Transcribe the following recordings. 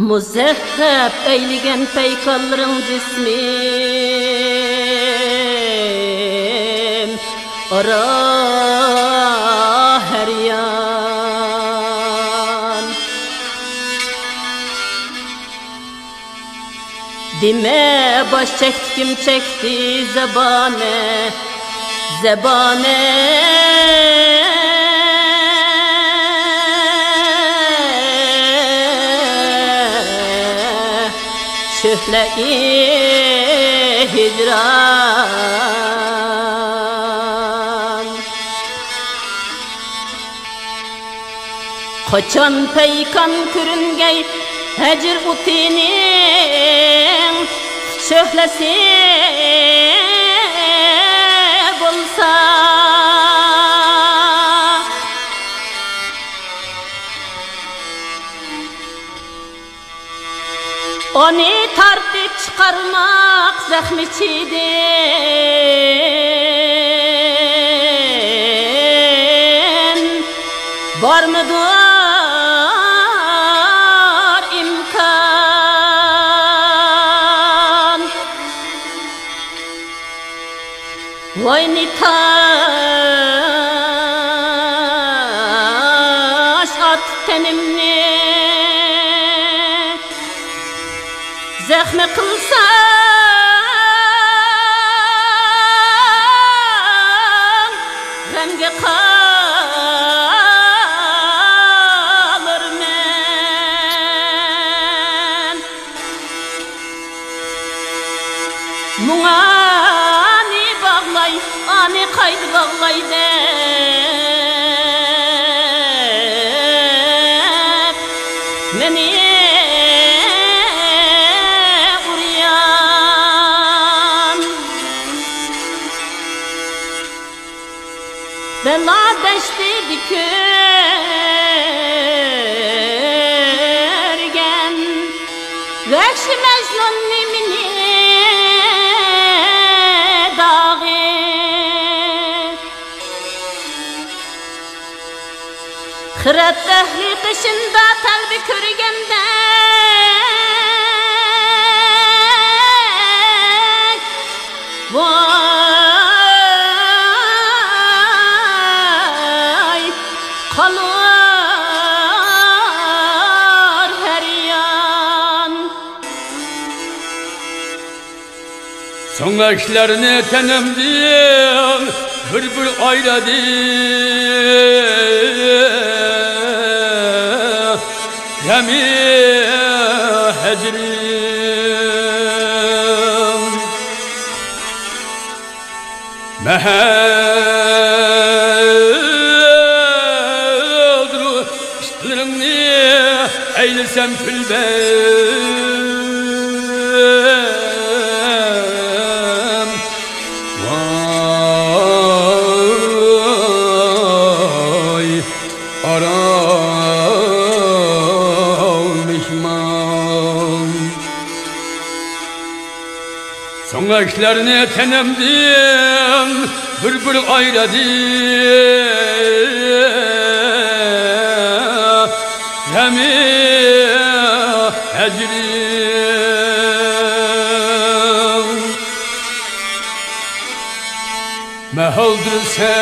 Muzezzep eyligen peykalların cismim ara her yan. Dime baş çekti kim çekti zebane zebane. Şöhle-i hicran. Kaçan peykan kürüngey hecir utinin şöhlesi bolsa. Onu tartıp çıkarmak zahmeçidin. Var mıdır imkan? Vay ni taş at tenimni zahme kılsam gamge kalır men. Muğa ani bağlay, ani kaydı bağlay dep meni bela deşti dikörgen vekşi mecnun nimini dağı. Hırat ehli kışında talbi körgende kalır her yan. Son eşlerini tenemdim bülbül ayladı. Yemi hecrim meheldru işlerini eylesem külbem. Vay aramışmam. Son eşlerini tenemdim bülbül ayladı. Yemi hecrim mehaldır seklerim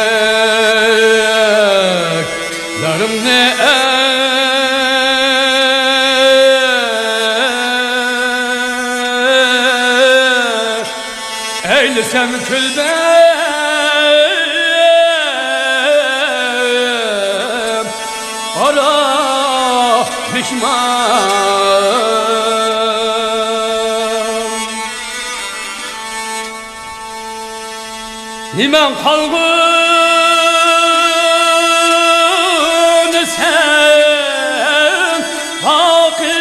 ne eylesem külbem aramışmam. Nimen kalgın sen baki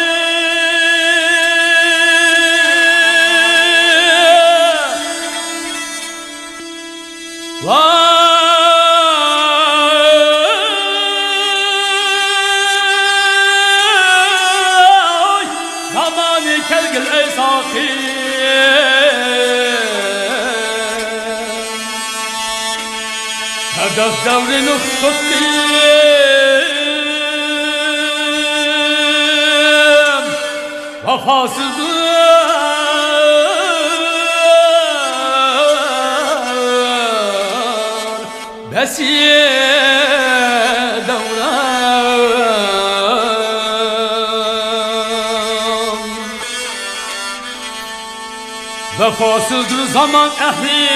vay zamanı kelgil ey saki. Hedef devrini tuttum vefasızdır besiye devran. Vefasızdır zaman ehli,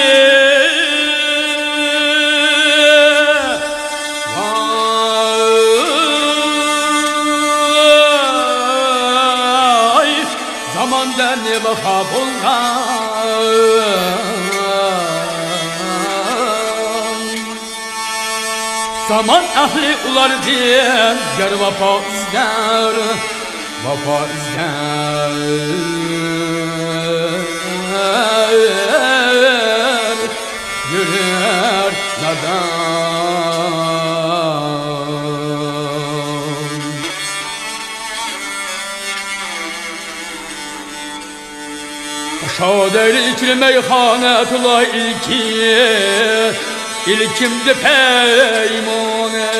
zamandan ne vefa bulgan. Zaman ahli ular diyen ger vefa izler, vefa izler. Yürür nadan. Şader ikli meyhanetullah ilkimdi peymane.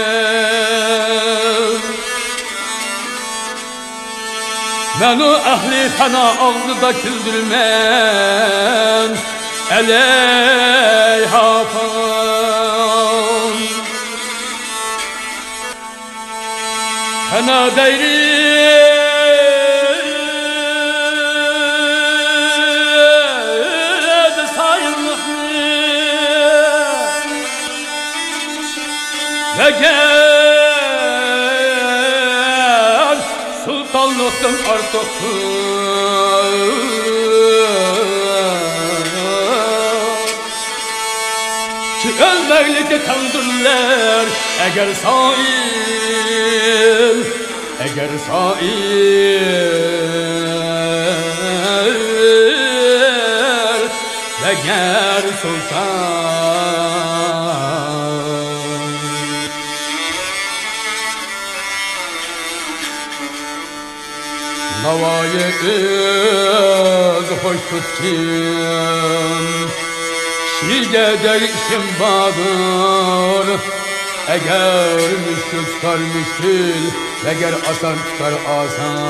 Men o ehli fena ağzıda küldürmem eleyha fan. Fena deyri ve gel sultanlıktan artıktır ki ölmeklikte kandırlar eğer sail, eğer sail ve gel sultan. Havayı öz hoş tuttum, şirge derişim bağır. Eğer müşkül tutar müşkül, eğer asan tutar asan.